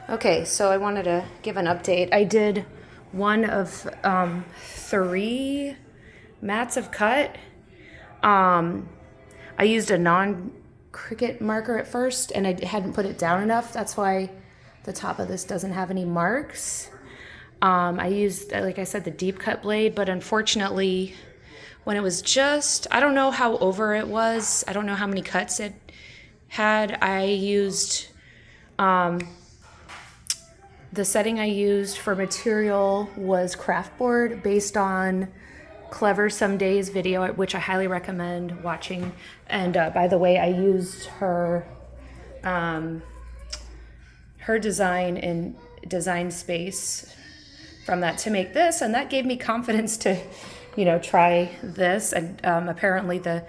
Okay, so I wanted to give an update. I did one of 3 mats of cut. I used a non-Cricut marker at first, and I hadn't put it down enough. That's why the top of this doesn't have any marks. I used, like I said, the deep cut blade, but unfortunately, when it was just, I don't know how over it was. I don't know how many cuts it had. I used, the setting I used for material was craft board based on Clever Some Days video, which I highly recommend watching. And by the way, I used her design in Design Space from that to make this, and that gave me confidence to, try this. And apparently the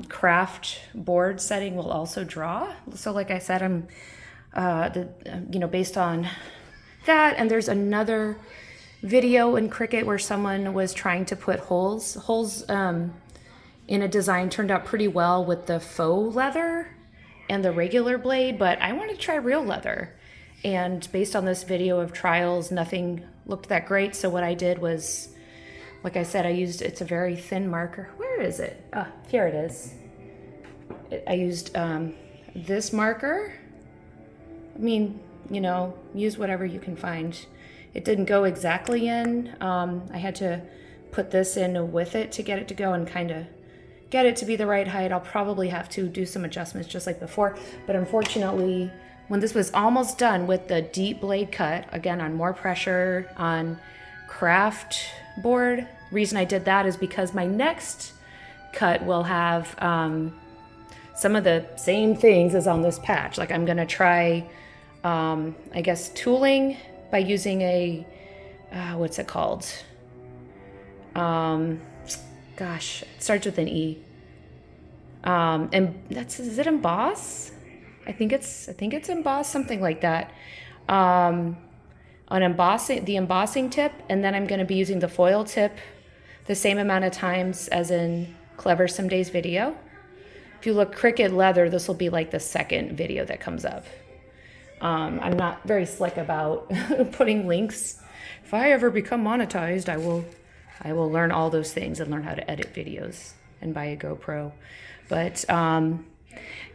craft board setting will also draw. So like I said, I'm based on that. And there's another video in Cricut where someone was trying to put holes in a design. Turned out pretty well with the faux leather and the regular blade, but I wanted to try real leather. And based on this video of trials, nothing looked that great. So what I did was, like I said, it's a very thin marker. Where is it? Ah, here it is. I used this marker. I mean, use whatever you can find. It didn't go exactly in. I had to put this in with it to get it to go and kind of get it to be the right height. I'll probably have to do some adjustments just like before. But unfortunately, when this was almost done with the deep blade cut, again, on more pressure on craft board, reason I did that is because my next cut will have some of the same things as on this patch. Like I'm gonna try, I guess, tooling by using a, what's it called? Gosh, it starts with an E. And is it emboss? I think it's embossed, something like that. On the embossing tip, and then I'm gonna be using the foil tip the same amount of times as in Clever Some Days video. If you look Cricut leather, this will be like the second video that comes up. I'm not very slick about putting links. If I ever become monetized, I will learn all those things and learn how to edit videos and buy a GoPro. But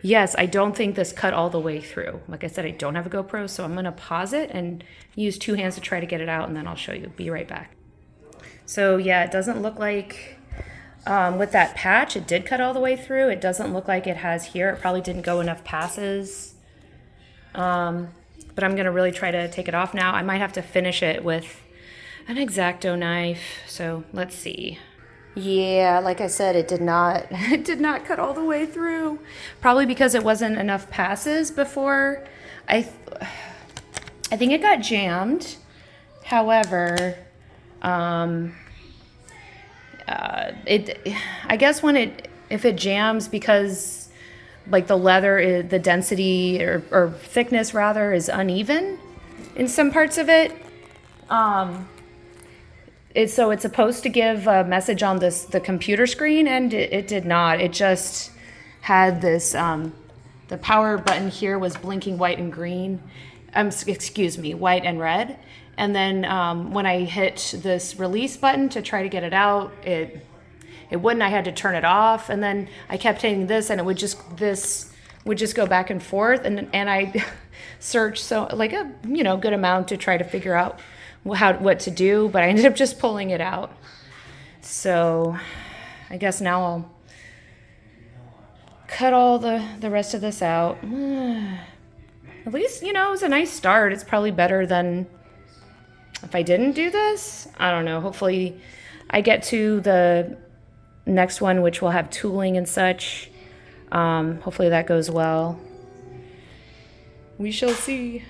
yes, I don't think this cut all the way through. Like I said, I don't have a GoPro, so I'm gonna pause it and use 2 hands to try to get it out, and then I'll show you. Be right back. So yeah, it doesn't look like, with that patch, it did cut all the way through. It doesn't look like it has here. It probably didn't go enough passes. But I'm gonna really try to take it off now. I might have to finish it with an X-Acto knife. So let's see. Yeah, like I said, it did not cut all the way through. Probably because it wasn't enough passes before. I think it got jammed. However, I guess if it jams because like the leather, the density or thickness rather is uneven in some parts of it. It's supposed to give a message on the computer screen, and it did not. It just had this, the power button here was blinking white and green. White and red. And then when I hit this release button to try to get it out, it wouldn't. I had to turn it off, and then I kept hitting this, and this would just go back and forth, and I searched like a good amount to try to figure out what to do, but I ended up just pulling it out. So I guess now I'll cut all the rest of this out. At least it was a nice start. It's probably better than if I didn't do this. I don't know. Hopefully I get to the next one, which will have tooling and such. Hopefully that goes well. We shall see.